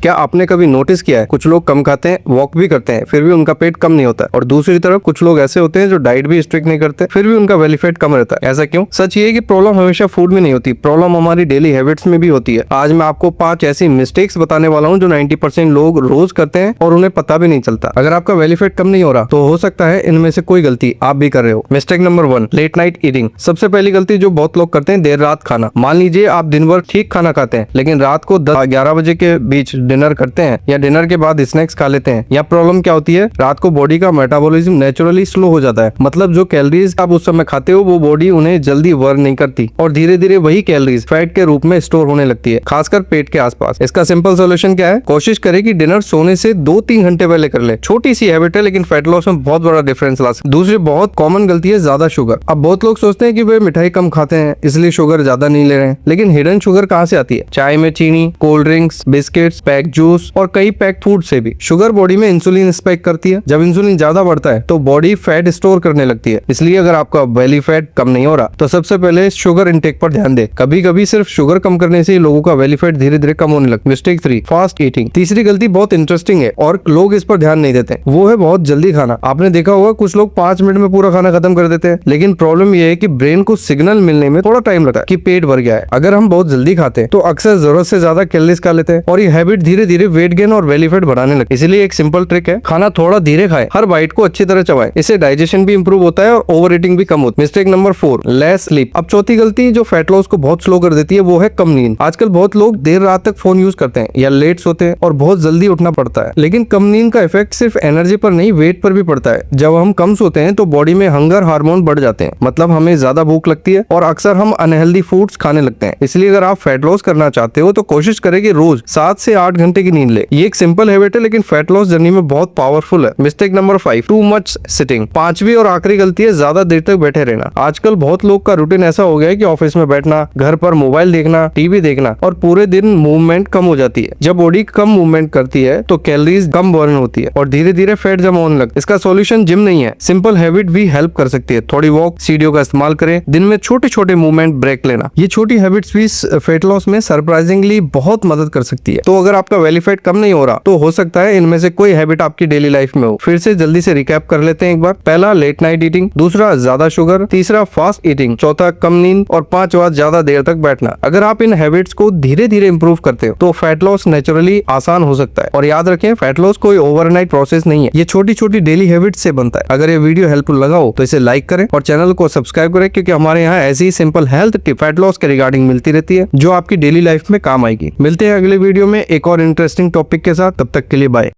क्या आपने कभी नोटिस किया है कुछ लोग कम खाते हैं, वॉक भी करते हैं, फिर भी उनका पेट कम नहीं होता, और दूसरी तरफ कुछ लोग ऐसे होते हैं जो डाइट भी स्ट्रिक्ट नहीं करते, फिर भी उनका बेली फैट कम रहता है। ऐसा क्यों? सच ये है कि प्रॉब्लम हमेशा फूड में नहीं होती, प्रॉब्लम हमारी डेली हैबिट्स में भी होती है। आज मैं आपको 5 ऐसी मिस्टेक्स बताने वाला हूँ जो 90% लोग रोज करते हैं और उन्हें पता भी नहीं चलता। अगर आपका बेली फैट कम नहीं हो रहा तो हो सकता है इनमें से कोई गलती आप भी कर रहे हो। Mistake number 1, late night eating. सबसे पहली गलती जो बहुत लोग करते हैं, देर रात खाना। मान लीजिए आप दिन भर ठीक खाना खाते हैं, लेकिन रात को 10-11 बजे के बीच डिनर करते हैं या डिनर के बाद स्नैक्स खा लेते हैं। या प्रॉब्लम क्या होती है, रात को बॉडी का मेटाबॉलिज्म नेचुरली स्लो हो जाता है। मतलब जो कैलोरीज आप उस समय खाते हो वो बॉडी उन्हें जल्दी बर्न नहीं करती और धीरे धीरे वही कैलोरीज फैट के रूप में स्टोर होने लगती है, खासकर पेट के आसपास। इसका सिंपल सोल्यूशन क्या है? कोशिश करें कि डिनर सोने से 2-3 घंटे पहले कर ले। छोटी सी हैबिट है लेकिन फैट लॉस में बहुत बड़ा डिफरेंस ला सकती है। दूसरी बहुत कॉमन गलती है ज्यादा शुगर। अब बहुत लोग सोचते हैं कि वे मिठाई कम खाते हैं इसलिए शुगर ज्यादा नहीं ले रहे हैं, लेकिन हिडन शुगर कहाँ से आती है? चाय में चीनी, cold drinks, biscuits, pack juice और कई पैक्ड फूड से भी। शुगर बॉडी में इंसुलिन स्पाइक करती है। जब इंसुलिन ज्यादा बढ़ता है तो बॉडी फैट स्टोर करने लगती है। इसलिए अगर आपका बेली फैट कम नहीं हो रहा तो सबसे पहले शुगर इंटेक पर ध्यान दे। कभी कभी सिर्फ शुगर कम करने से ही लोगों का बेली फैट धीरे धीरे कम होने लगता है। Mistake 3, fast eating. तीसरी गलती बहुत इंटरेस्टिंग है और लोग इस पर ध्यान नहीं देते, वो है बहुत जल्दी खाना। आपने देखा होगा कुछ लोग 5 मिनट में पूरा खाना खत्म कर देते हैं, लेकिन प्रॉब्लम यह है कि ब्रेन को सिग्नल मिलने में थोड़ा टाइम लगता है कि पेट भर गया है। अगर हम बहुत जल्दी खाते हैं तो अक्सर जरूरत से ज्यादा कैलोरीज खा लेते हैं और ये हैबिट धीरे धीरे वेट गेन और बेली फैट बढ़ाने लगती है। इसलिए एक सिंपल ट्रिक है, खाना थोड़ा धीरे खाए, हर बाइट को अच्छी तरह चबाए। इससे डाइजेशन भी इंप्रूव होता है और ओवर ईटिंग भी कम होती है। Mistake number 4, less sleep. अब चौथी गलती जो फैट लॉस को बहुत स्लो कर देती है वो है कम नींद। आजकल बहुत लोग देर रात तक फोन यूज करते हैं या लेट सोते हैं और बहुत जल्दी उठना पड़ता है, लेकिन कम नींद का इफेक्ट सिर्फ एनर्जी पर नहीं वेट पर भी पड़ता है। जब हम कम सोते हैं तो बॉडी में हंगर हार्मोन बढ़ जाते हैं, मतलब हमें ज्यादा भूख लगती है और अक्सर हम अनहेल्दी फूड्स खाने लगते हैं। इसलिए अगर आप फैट लॉस करना चाहते हो तो कोशिश करें कि रोज 7 से 8 घंटे की नींद ले। ये एक सिंपल हैबिट है लेकिन फैट लॉस जर्नी में बहुत पावरफुल है। Mistake number 5, too much sitting. पांचवी और आखिरी गलती है ज्यादा देर तक बैठे रहना। आजकल बहुत लोग का रूटीन ऐसा हो गया है कि ऑफिस में बैठना, घर पर मोबाइल देखना, टीवी देखना और पूरे दिन मूवमेंट कम हो जाती है। जब बॉडी कम मूवमेंट करती है तो कैलोरीज कम बर्न होती है और धीरे धीरे फैट जमा होने लगता है। इसका सॉल्यूशन जिम नहीं है, सिंपल हैबिट भी हेल्प कर सकती है। थोड़ी वॉक, सीढ़ियों का इस्तेमाल करें, दिन में छोटे छोटे मूवमेंट ब्रेक लेना। ये छोटी हैबिट्स भी फैट लॉस में सरप्राइजिंगली बहुत मदद कर सकती है। तो अगर आपका बेली फैट कम नहीं हो रहा तो हो सकता है इनमें से कोई हैबिट आपकी डेली लाइफ में हो। फिर से जल्दी से रिकैप कर लेते हैं एक बार। पहला, लेट नाइट ईटिंग। दूसरा, ज्यादा शुगर। तीसरा, फास्ट ईटिंग। चौथा, कम नींद। और 5वां, ज्यादा देर तक बैठना। अगर आप इन हैबिट्स को धीरे धीरे इंप्रूव करते हो तो फैट लॉस नेचुरली आसान हो सकता है। और याद रखें, फैट लॉस कोई ओवरनाइट प्रोसेस नहीं है, ये छोटी छोटी डेली हैबिट्स से बनता है। अगर ये वीडियो हेल्पफुल लगा हो तो इसे लाइक करें और चैनल को सब्सक्राइब करें, क्योंकि हमारे यहाँ ऐसी simple health tip fat loss के रिगार्डिंग मिलती रहती है जो आपकी डेली लाइफ में काम आएगी। मिलते हैं अगले वीडियो में एक और इंटरेस्टिंग टॉपिक के साथ, तब तक के लिए बाय।